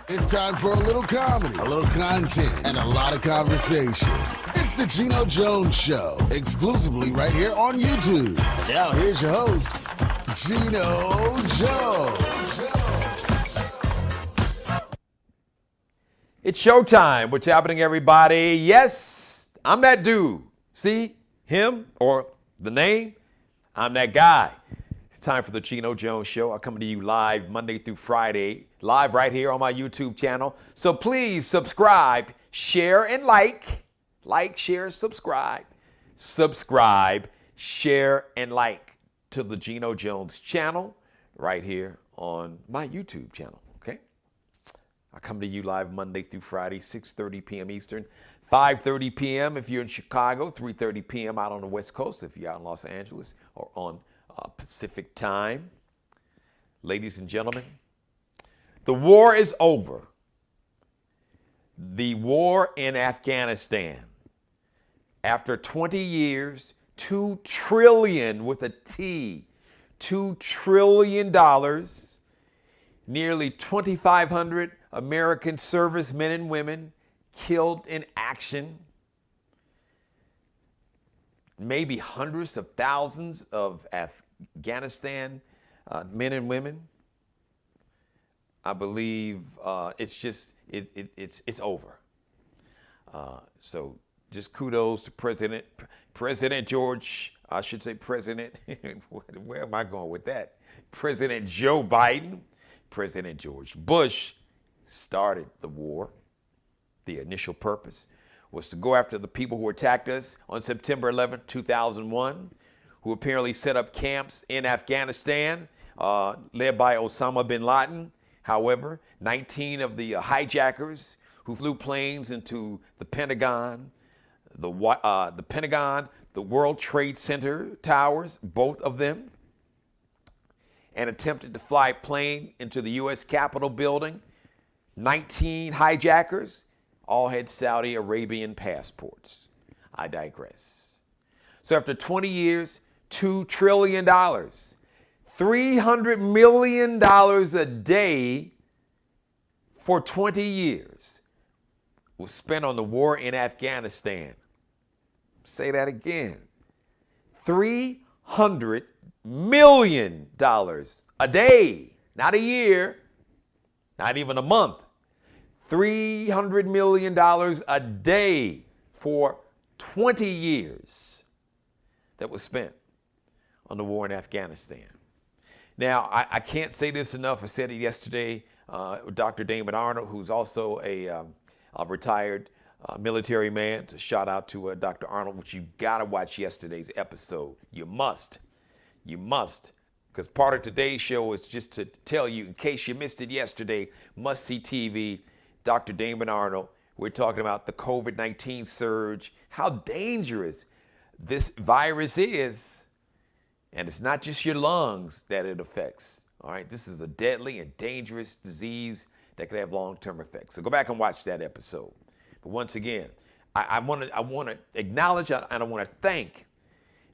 It's time for a little comedy, a little content, and a lot of conversation. It's the Geno Jones Show, exclusively right here on YouTube. Now here's your host, Geno Jones. It's showtime. What's happening, everybody? Yes, I'm that dude. See him or the name? I'm that guy. It's time for the Geno Jones Show. I come to you live Monday through Friday, live right here on my YouTube channel. So please subscribe, share, and like. Like, share, subscribe. Subscribe, share, and like to the Geno Jones channel right here on my YouTube channel, okay? I come to you live Monday through Friday, 6:30 p.m. Eastern, 5:30 p.m. if you're in Chicago, 3:30 p.m. out on the West Coast if you're out in Los Angeles or on Pacific time. Ladies and gentlemen, the war is over. The war in Afghanistan. After 20 years, $2 trillion with a T, $2 trillion, nearly 2,500 American servicemen and women killed in action, maybe hundreds of thousands of Afghanistan men and women. I believe it's over. So just kudos to President George, I should say President, where am I going with that? President Joe Biden, President George Bush started the war. The initial purpose was to go after the people who attacked us on September 11, 2001, who apparently set up camps in Afghanistan, led by Osama bin Laden. However, 19 of the hijackers who flew planes into the Pentagon, the World Trade Center towers, both of them, and attempted to fly a plane into the U.S. Capitol building. 19 hijackers all had Saudi Arabian passports. I digress. So after 20 years, $2 trillion, $300 million a day for 20 years was spent on the war in Afghanistan. Say that again. $300 million a day, not a year, not even a month. $300 million a day for 20 years that was spent on the war in Afghanistan. Now, I can't say this enough. I said it yesterday. Dr. Damon Arnold, who's also a retired military man. So shout out to Dr. Arnold, which you gotta watch yesterday's episode. You must, because part of today's show is just to tell you, in case you missed it yesterday, must see TV. Dr. Damon Arnold. We're talking about the COVID-19 surge, how dangerous this virus is. And it's not just your lungs that it affects. All right, this is a deadly and dangerous disease that could have long-term effects. So go back and watch that episode. But once again, I want to acknowledge and I want to thank,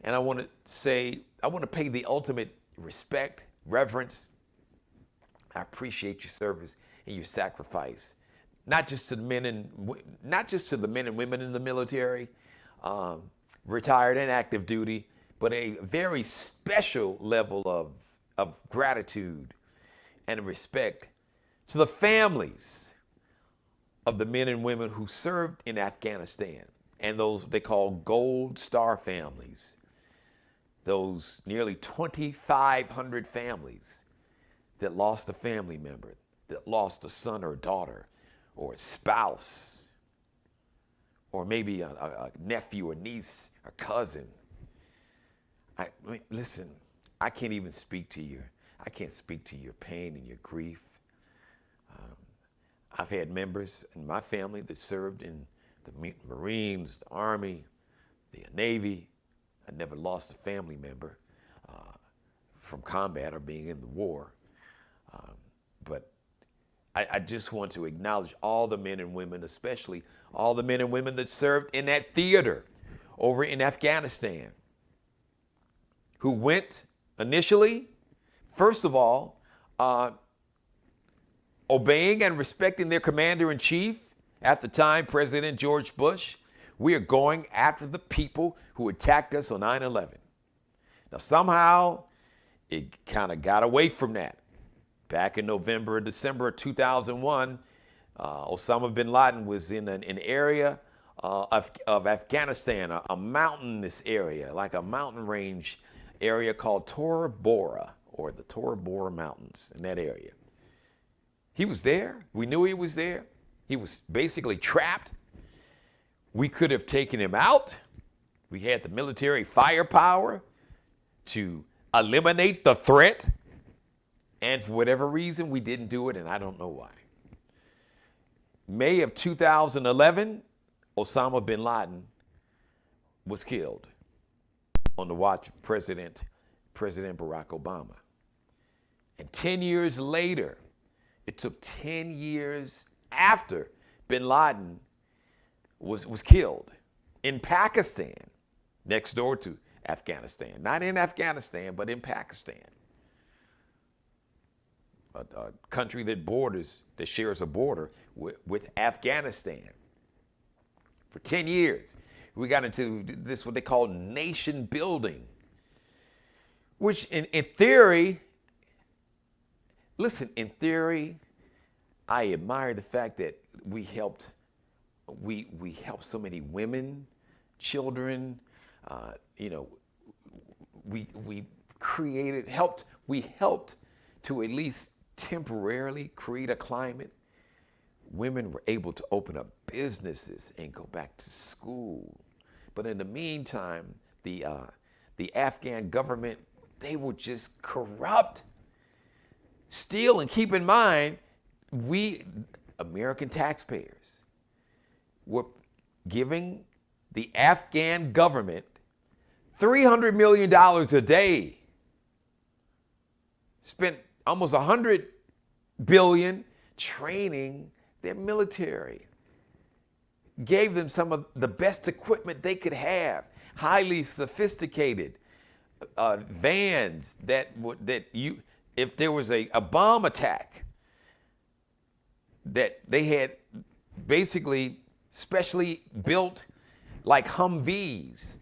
and I want to say, I want to pay the ultimate respect, reverence. I appreciate your service and your sacrifice, not just to the men and women in the military, retired and active duty, but a very special level of gratitude and respect to the families of the men and women who served in Afghanistan and those they call Gold Star families, those nearly 2,500 families that lost a family member, that lost a son or a daughter or a spouse, or maybe a nephew or niece or cousin. Listen, I can't even speak to you. I can't speak to your pain and your grief. I've had members in my family that served in the Marines, the Army, the Navy. I never lost a family member from combat or being in the war. But I just want to acknowledge all the men and women, especially all the men and women that served in that theater over in Afghanistan, who went initially, first of all, obeying and respecting their commander-in-chief, at the time, President George Bush, we are going after the people who attacked us on 9/11. Now, somehow, it kind of got away from that. Back in November or December of 2001, Osama bin Laden was in an area of Afghanistan, a mountainous area, like a mountain range area called Tora Bora, or the Tora Bora Mountains, in that area. He was there. We knew he was there. He was basically trapped. We could have taken him out. We had the military firepower to eliminate the threat. And for whatever reason, we didn't do it, and I don't know why. May of 2011, Osama bin Laden was killed on the watch of President Barack Obama. And 10 years later, it took 10 years after bin Laden was killed in Pakistan, next door to Afghanistan. Not in Afghanistan, but in Pakistan. A country that shares a border with Afghanistan. For 10 years, we got into this, what they call nation building, which in theory, listen, in theory, I admire the fact that we helped so many women, children, we helped to at least temporarily create a climate. Women were able to open up businesses and go back to school. But in the meantime, the Afghan government, they were just corrupt. Still, and keep in mind, we, American taxpayers, were giving the Afghan government $300 million a day. Spent almost $100 billion training their military. Gave them some of the best equipment they could have, highly sophisticated vans if there was a bomb attack, that they had basically specially built, like Humvees,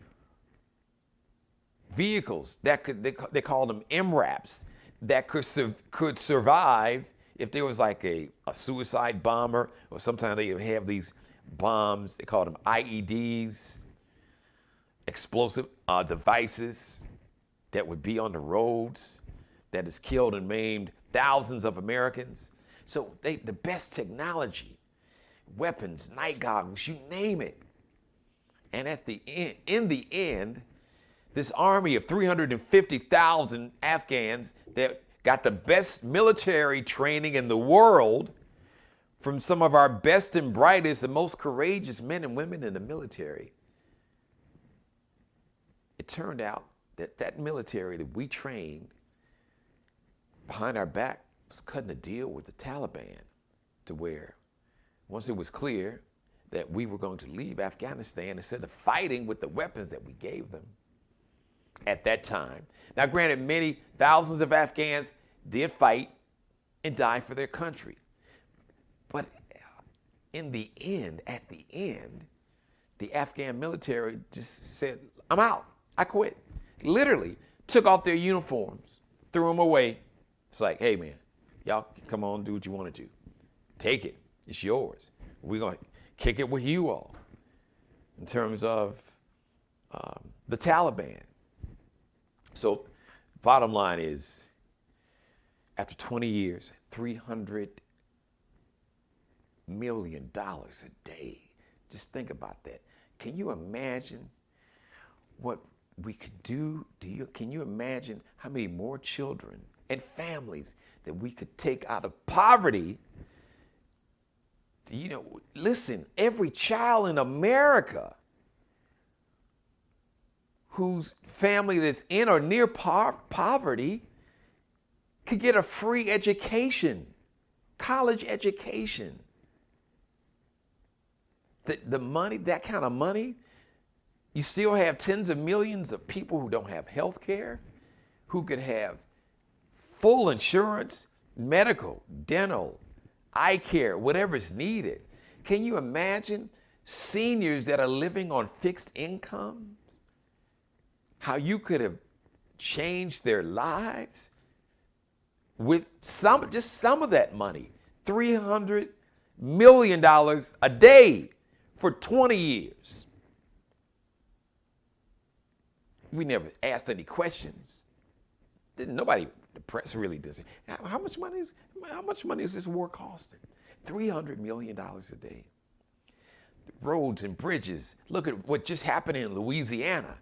vehicles that they called them MRAPs, that could survive if there was like a suicide bomber, or sometimes they would have these bombs, they called them IEDs, explosive devices that would be on the roads, that has killed and maimed thousands of Americans. So the best technology, weapons, night goggles, you name it. And in the end, this army of 350,000 Afghans that got the best military training in the world from some of our best and brightest and most courageous men and women in the military. It turned out that military that we trained behind our back was cutting a deal with the Taliban, to where once it was clear that we were going to leave Afghanistan, instead of fighting with the weapons that we gave them at that time. Now, granted, many thousands of Afghans did fight and die for their country. But at the end, the Afghan military just said, I'm out, I quit. Literally took off their uniforms, threw them away. It's like, hey man, y'all come on, do what you want to do. Take it, it's yours. We're gonna kick it with you all. In terms of the Taliban. So bottom line is, after 20 years, $300 million a day. Just think about that. Can you imagine what we could do? Can you imagine how many more children and families that we could take out of poverty? Listen, every child in America whose family that's in or near poverty could get a free education, college education. The money, that kind of money, you still have tens of millions of people who don't have health care, who could have full insurance, medical, dental, eye care, whatever's needed. Can you imagine seniors that are living on fixed incomes? How you could have changed their lives with just some of that money. $300 million a day for 20 years. We never asked any questions. Nobody, the press really doesn't. How much money is this war costing? $300 million a day. Roads and bridges. Look at what just happened in Louisiana.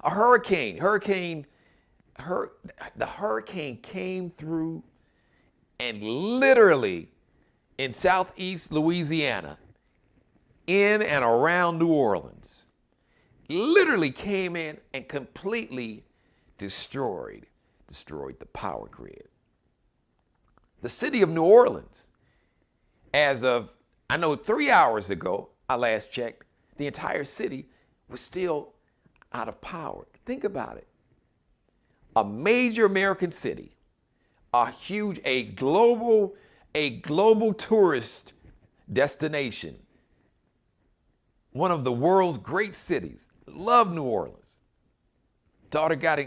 A hurricane. The hurricane came through and literally in southeast Louisiana, in and around New Orleans, literally came in and completely destroyed the power grid. The city of New Orleans, as of, I know 3 hours ago, I last checked, the entire city was still out of power. Think about it. A major American city, a global tourist destination, one of the world's great cities. Love New Orleans. Daughter got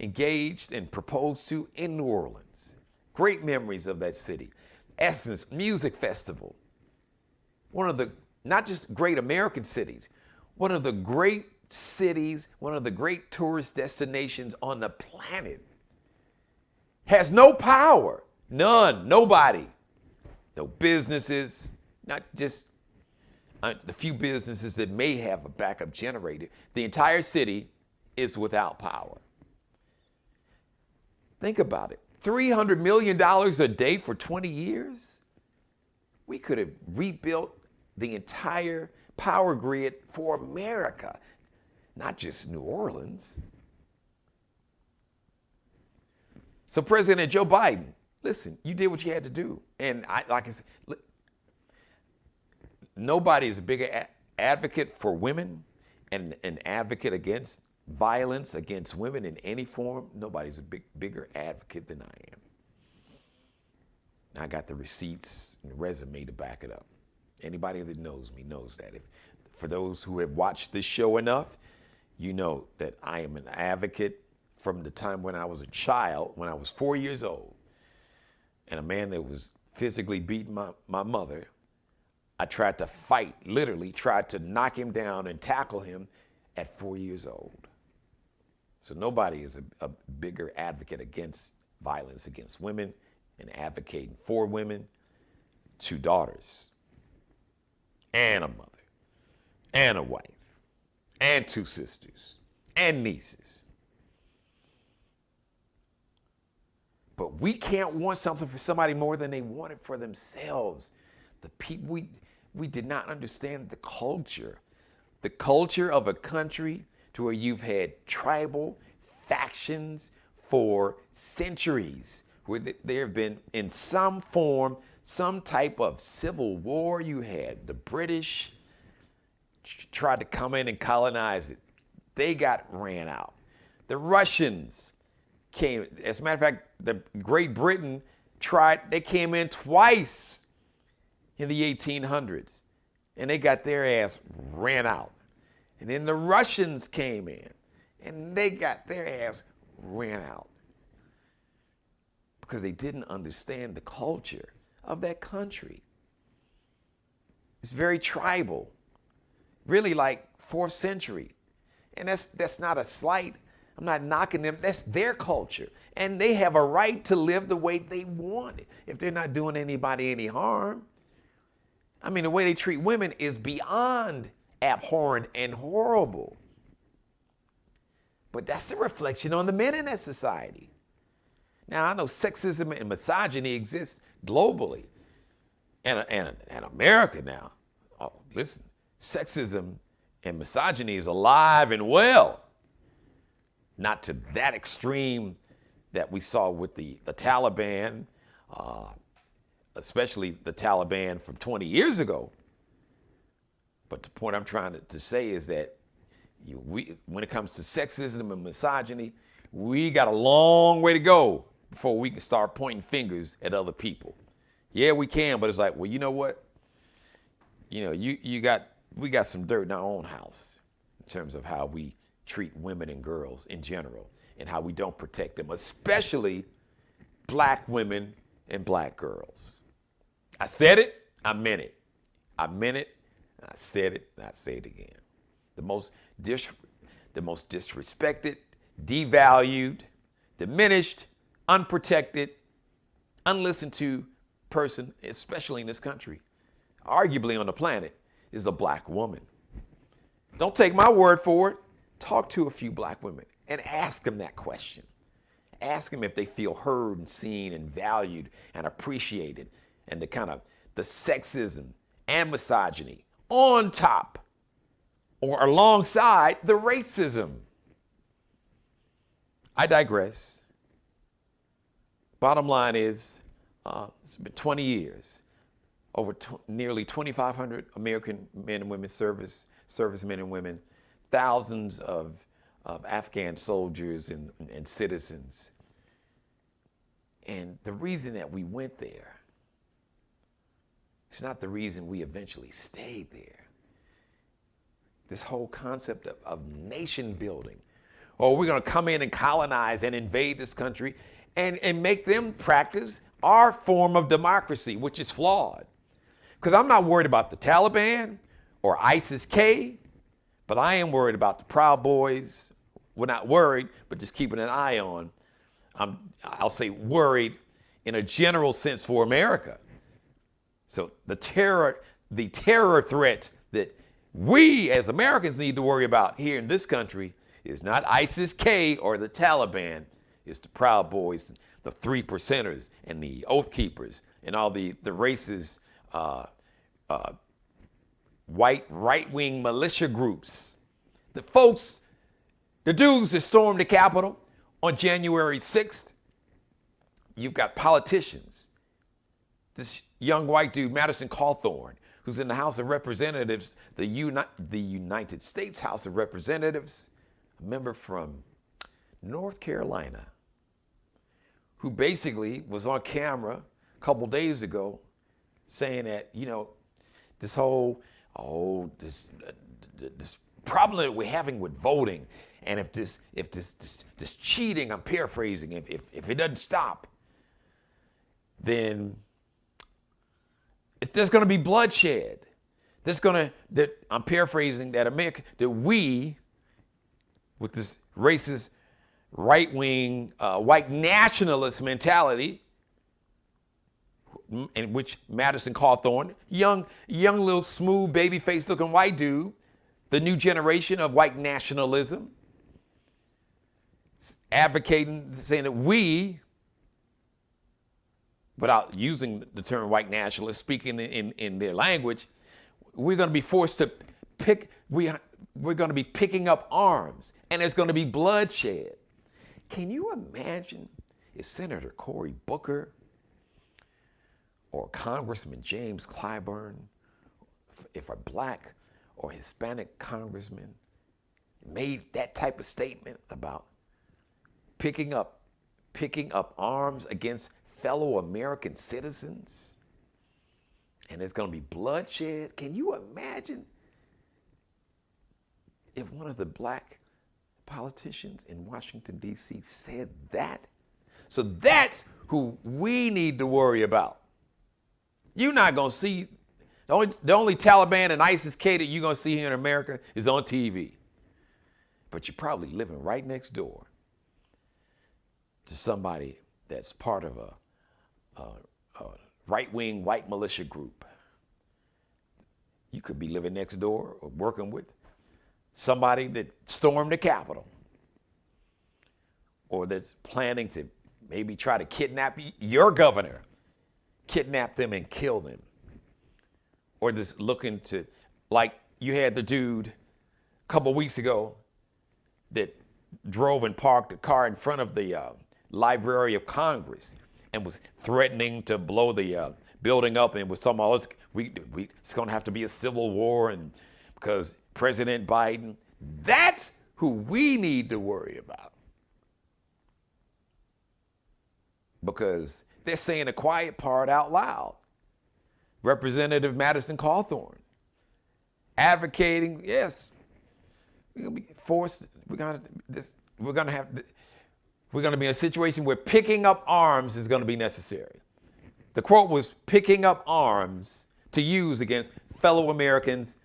engaged and proposed to in New Orleans. Great memories of that city. Essence Music Festival. One of the, not just great American cities, one of the great cities, one of the great tourist destinations on the planet. Has no power. None. Nobody. No businesses. Not just the few businesses that may have a backup generator. The entire city is without power. Think about it. $300 million a day for 20 years? We could have rebuilt the entire power grid for America, not just New Orleans. So President Joe Biden, listen, you did what you had to do. And like I said, nobody is a bigger advocate for women and an advocate against violence against women in any form. Nobody's a bigger advocate than I am. I got the receipts and the resume to back it up. Anybody that knows me knows that. For those who have watched this show enough, you know that I am an advocate from the time when I was a child, when I was 4 years old, and a man that was physically beating my mother. I tried to fight, literally tried to knock him down and tackle him at 4 years old. So nobody is a bigger advocate against violence against women and advocating for women. 2 daughters and a mother and a wife and 2 sisters and nieces. But we can't want something for somebody more than they want it for themselves. The people, we did not understand the culture of a country to where you've had tribal factions for centuries, where there have been in some form, some type of civil war. You had the British tried to come in and colonize it. They got ran out. The Russians came, as a matter of fact, the Great Britain they came in twice in the 1800s, and they got their ass ran out. And then the Russians came in, and they got their ass ran out because they didn't understand the culture of that country. It's very tribal, really like 4th century. And that's not a slight. I'm not knocking them. That's their culture. And they have a right to live the way they want it if they're not doing anybody any harm. I mean, the way they treat women is beyond abhorrent and horrible. But that's a reflection on the men in that society. Now, I know sexism and misogyny exist globally. And America now, oh, listen, sexism and misogyny is alive and well. Not to that extreme that we saw with the Taliban, especially the Taliban from 20 years ago. But the point I'm trying to say is that when it comes to sexism and misogyny, we got a long way to go before we can start pointing fingers at other people. Yeah, we can, but it's like, well, you know what? We got some dirt in our own house in terms of how we treat women and girls in general and how we don't protect them, especially black women and black girls. I said it, I meant it. I meant it, and I said it, and I say it again. The most disrespected, devalued, diminished, unprotected, unlistened to person, especially in this country, arguably on the planet, is a black woman. Don't take my word for it. Talk to a few black women and ask them that question. Ask them if they feel heard and seen and valued and appreciated, and the sexism and misogyny on top or alongside the racism. I digress. Bottom line is, it's been 20 years, over nearly 2,500 American men and women, servicemen and women, thousands of Afghan soldiers and citizens. And the reason that we went there, it's not the reason we eventually stayed there. This whole concept of nation building. Or we're going to come in and colonize and invade this country and make them practice our form of democracy, which is flawed. Because I'm not worried about the Taliban or ISIS-K, but I am worried about the Proud Boys. We're not worried, but just keeping an eye on. I'll say worried in a general sense for America. So the terror threat that we as Americans need to worry about here in this country is not ISIS-K or the Taliban. It's the Proud Boys, the 3%ers, and the Oath Keepers, and all the racist white right-wing militia groups. The dudes that stormed the Capitol on January 6th, you've got politicians. This young white dude, Madison Cawthorn, who's in the House of Representatives, the United States House of Representatives, a member from North Carolina, who basically was on camera a couple days ago saying that, this whole, this problem that we're having with voting, and if this cheating, I'm paraphrasing, if it doesn't stop, then there's going to be bloodshed. I'm paraphrasing that we, with this racist, right-wing, white nationalist mentality, in which Madison Cawthorn, young little smooth baby-faced looking white dude, the new generation of white nationalism, advocating, saying that we, without using the term white nationalist, speaking in their language, we're going to be forced to we're going to be picking up arms, and there's going to be bloodshed. Can you imagine if Senator Cory Booker or Congressman James Clyburn, if a black or Hispanic congressman made that type of statement about picking up arms against fellow American citizens, and there's going to be bloodshed? Can you imagine if one of the black politicians in Washington, D.C. said that? So that's who we need to worry about. You're not going to see, the only Taliban and ISIS-K that you're going to see here in America is on TV. But you're probably living right next door to somebody that's part of a right-wing white militia group. You could be living next door or working with somebody that stormed the Capitol, or that's planning to maybe try to kidnap your governor, kidnap them and kill them, or just looking to, like you had the dude a couple weeks ago that drove and parked a car in front of the Library of Congress and was threatening to blow the building up, and was talking about it's going to have to be a civil war, and because President Biden. That's who we need to worry about, because they're saying the quiet part out loud. Representative Madison Cawthorn advocating, yes, we're going to be forced, we're going to be in a situation where picking up arms is going to be necessary. The quote was picking up arms to use against fellow Americans,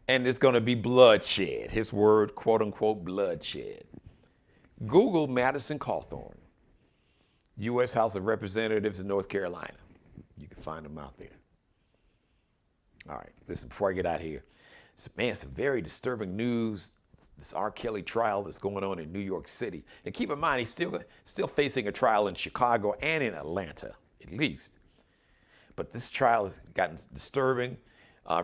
and it's going to be bloodshed. His word, quote unquote, bloodshed. Google Madison Cawthorn, U.S. House of Representatives in North Carolina. You can find them out there. All right, listen, before I get out here, some very disturbing news. This R. Kelly trial that's going on in New York City. And keep in mind, he's still facing a trial in Chicago and in Atlanta, at least. But this trial has gotten disturbing.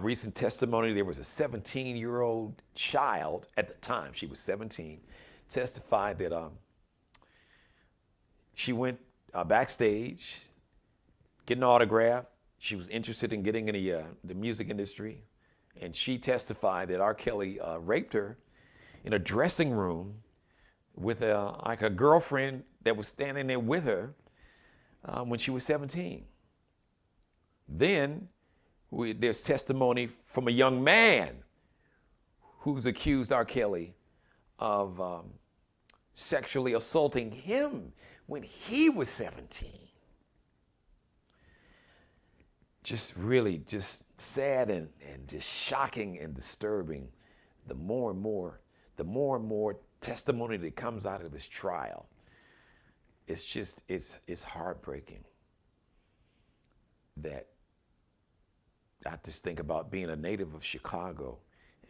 Recent testimony, there was a 17-year-old child at the time, she was 17, testified that she went backstage, getting an autograph. She was interested in getting in the music industry. And she testified that R. Kelly raped her in a dressing room with a girlfriend that was standing there with her when she was 17. Then there's testimony from a young man who's accused R. Kelly of sexually assaulting him when he was 17. Just really just sad and just shocking and disturbing. The more and more testimony that comes out of this trial, it's heartbreaking. That I just think about being a native of Chicago,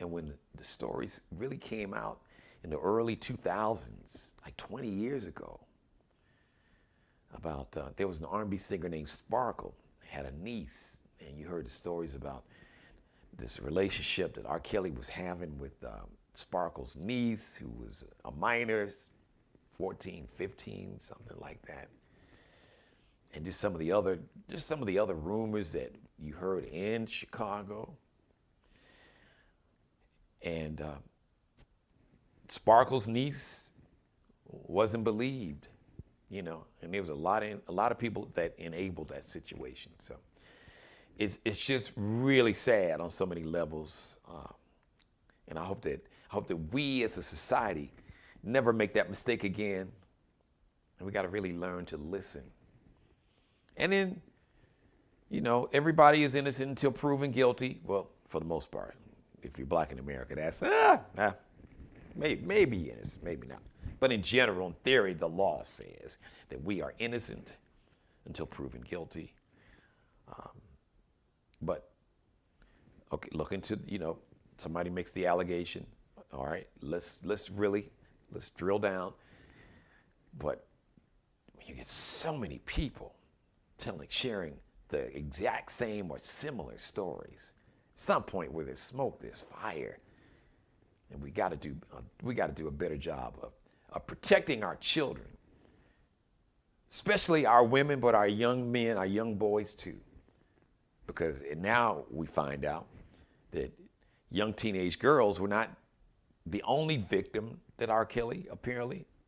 and when the stories really came out in the early 2000s, like 20 years ago, about there was an R&B singer named Sparkle, had a niece, and you heard the stories about this relationship that R. Kelly was having with Sparkle's niece, who was a minor, 14, 15, something like that. And just some of the other rumors that you heard in Chicago. And Sparkle's niece wasn't believed, and there was a lot of people that enabled that situation. So it's just really sad on so many levels, and I hope that we as a society never make that mistake again. And we got to really learn to listen. And then, everybody is innocent until proven guilty. Well, for the most part, if you're black in America, that's maybe innocent, maybe not. But in general, in theory, the law says that we are innocent until proven guilty. But okay, look into, somebody makes the allegation. All right, let's drill down. But when you get so many people sharing the exact same or similar stories, at some point where there's smoke, there's fire, and we got to do a better job of protecting our children, especially our women, but our young men, our young boys too, because now we find out that young teenage girls were not the only victim that R. Kelly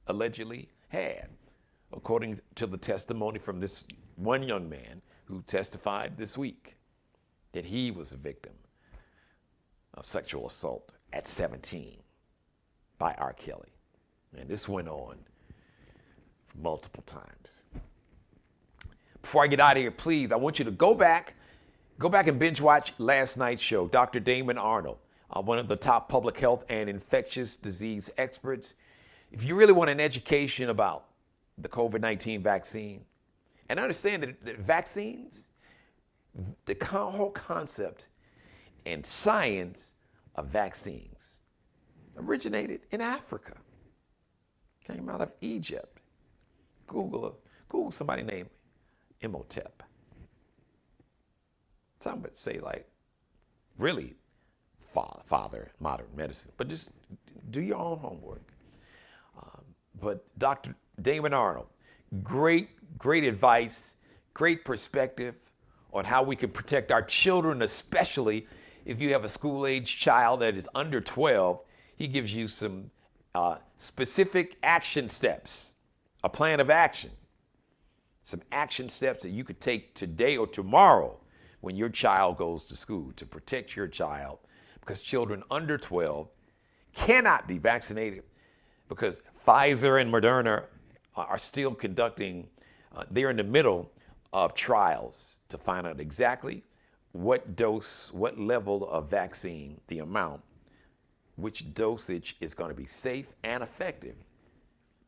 allegedly had, according to the testimony from this one young man who testified this week that he was a victim of sexual assault at 17 by R. Kelly. And this went on multiple times. Before I get out of here, please, I want you to go back and binge watch last night's show. Dr. Damon Arnold, one of the top public health and infectious disease experts. If you really want an education about the COVID-19 vaccine, and understand that vaccines, the whole concept and science of vaccines originated in Africa, came out of Egypt. Google somebody named Imhotep. Some would say really father modern medicine, but just do your own homework. But Dr. Damon Arnold, great advice, great perspective on how we can protect our children, especially if you have a school-age child that is under 12. He gives you some specific action steps, a plan of action, some action steps that you could take today or tomorrow when your child goes to school, to protect your child, because children under 12 cannot be vaccinated because Pfizer and Moderna are still conducting, they're in the middle of trials to find out exactly what dose, what level of vaccine, the amount, which dosage is going to be safe and effective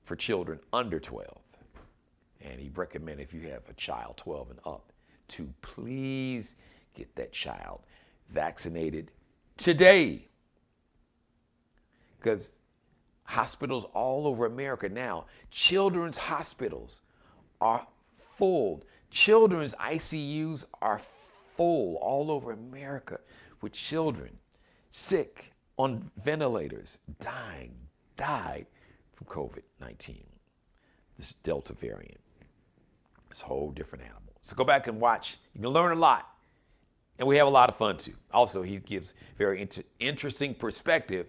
for children under 12. And he recommended, if you have a child 12 and up, to please get that child vaccinated today. Because hospitals all over America now, children's hospitals are full. Children's ICUs are full all over America with children sick, on ventilators, died from COVID-19. This Delta variant. It's a whole different animal. So go back and watch. You can learn a lot. And we have a lot of fun too. Also, he gives very interesting perspective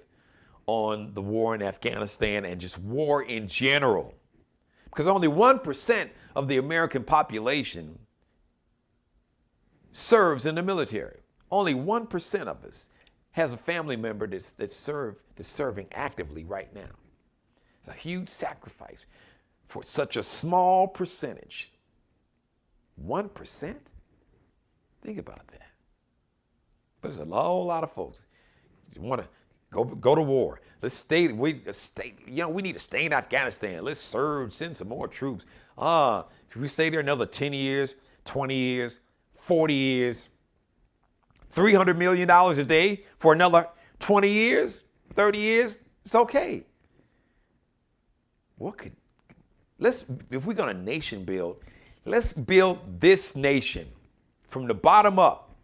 on the war in Afghanistan and just war in general. Because only 1% of the American population serves in the military. Only 1% of us has a family member that's serving actively right now. It's a huge sacrifice for such a small percentage. 1%? Think about that. But there's a whole lot of folks who want to go to war. We need to stay in Afghanistan. Let's surge, send some more troops. If we stay there another 10 years, 20 years, 40 years, $300 million a day for another 20 years, 30 years, it's okay. If we're going to nation build, let's build this nation from the bottom up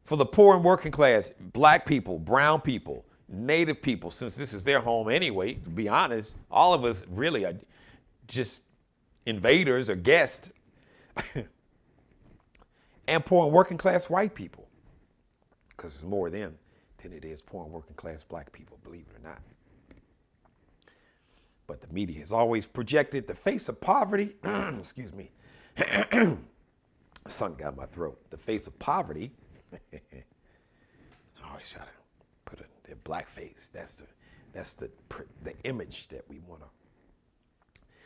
for the poor and working class, black people, brown people, native people, since this is their home anyway, to be honest, all of us really are just invaders or guests. And poor and working class white people, because there's more of them than it is poor and working class black people, believe it or not. But the media has always projected the face of poverty, excuse me, something got in my throat, the face of poverty. I always try to put a black face. That's the image that we want to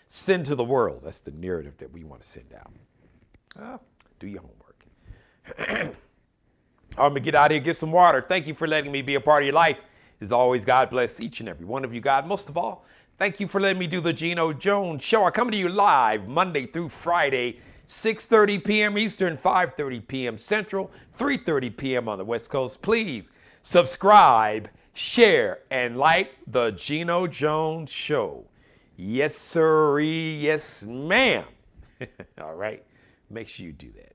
send to the world. That's the narrative that we want to send out. Do your homework. I'm going to get out of here, get some water. Thank you for letting me be a part of your life. As always, God bless each and every one of you. God, most of all, thank you for letting me do the Geno Jones Show. I come to you live Monday through Friday, 6:30 p.m. Eastern, 5:30 p.m. Central, 3:30 p.m. on the West Coast. Please subscribe, share, and like the Geno Jones Show. Yes, sirree. Yes, ma'am. All right. Make sure you do that.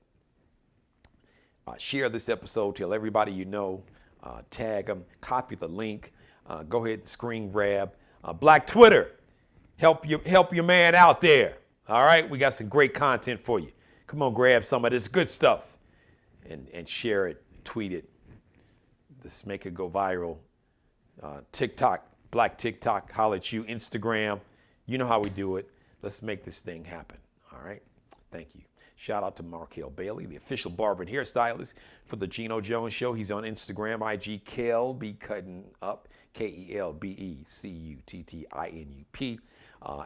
Share this episode, tell everybody you know, tag them, copy the link, go ahead and screen grab. Black Twitter, help your man out there. All right, we got some great content for you. Come on, grab some of this good stuff and share it, tweet it. Let's make it go viral. TikTok, Black TikTok, holler at you, Instagram. You know how we do it. Let's make this thing happen. All right, thank you. Shout out to Markel Bailey, the official barber and hairstylist for the Geno Jones Show. He's on Instagram, IG, Kelby Cutting Up, KELBECUTTINUP.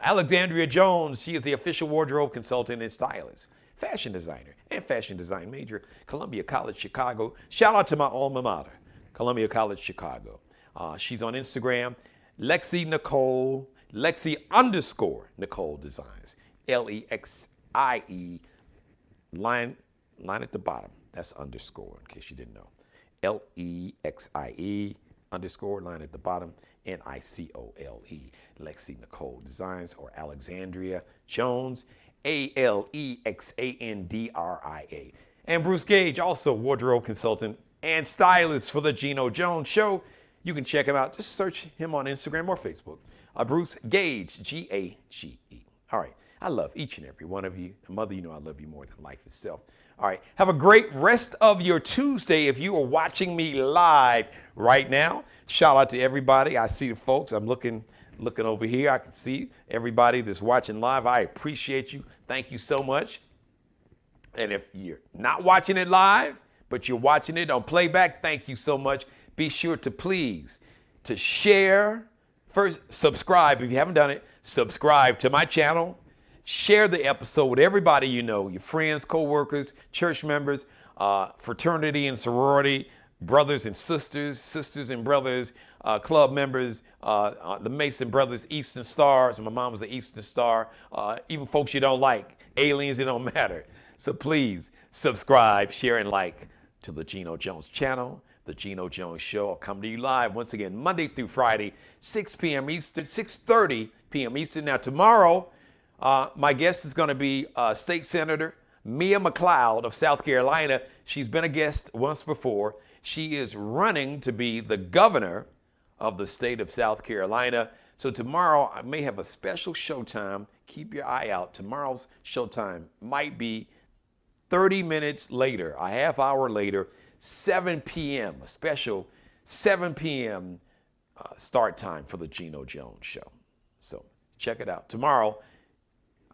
Alexandria Jones, she is the official wardrobe consultant and stylist, fashion designer, and fashion design major, Columbia College, Chicago. Shout out to my alma mater, Columbia College, Chicago. She's on Instagram, Lexi _Nicole Designs, LEXIE. Line at the bottom. That's underscore, in case you didn't know. LEXIE _ line at the bottom. NICOLE. Lexi Nicole Designs, or Alexandria Jones. ALEXANDRIA. And Bruce Gage, also wardrobe consultant and stylist for the Geno Jones Show. You can check him out. Just search him on Instagram or Facebook. Bruce Gage, GAGE. All right. I love each and every one of you. And Mother, you know I love you more than life itself. All right. Have a great rest of your Tuesday if you are watching me live right now. Shout out to everybody. I see the folks. I'm looking over here. I can see everybody that's watching live. I appreciate you. Thank you so much. And if you're not watching it live, but you're watching it on playback, thank you so much. Be sure to please to share. First, subscribe if you haven't done it. Subscribe to my channel. Share the episode with everybody you know, your friends, co-workers, church members, fraternity and sorority, brothers and sisters, sisters and brothers, club members, the Mason Brothers, Eastern Stars. My mom was an Eastern Star. Even folks you don't like, aliens, it don't matter. So please subscribe, share, and like to the Geno Jones channel. The Geno Jones Show will come to you live once again Monday through Friday, 6 p.m. Eastern, 6:30 p.m. Eastern. Now tomorrow, my guest is going to be State Senator Mia McLeod of South Carolina. She's been a guest once before. She is running to be the governor of the state of South Carolina. So tomorrow I may have a special showtime. Keep your eye out. Tomorrow's showtime might be 30 minutes later, a half hour later, 7 p.m., a special 7 p.m. Start time for the Geno Jones Show. So check it out. Tomorrow,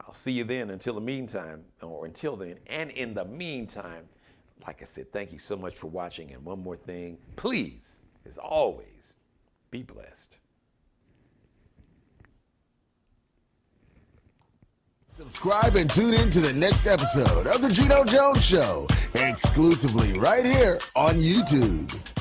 I'll see you then. Until the meantime, or until then, and in the meantime, like I said, thank you so much for watching. And one more thing, please, as always, be blessed. Subscribe and tune in to the next episode of The Geno Jones Show, exclusively right here on YouTube.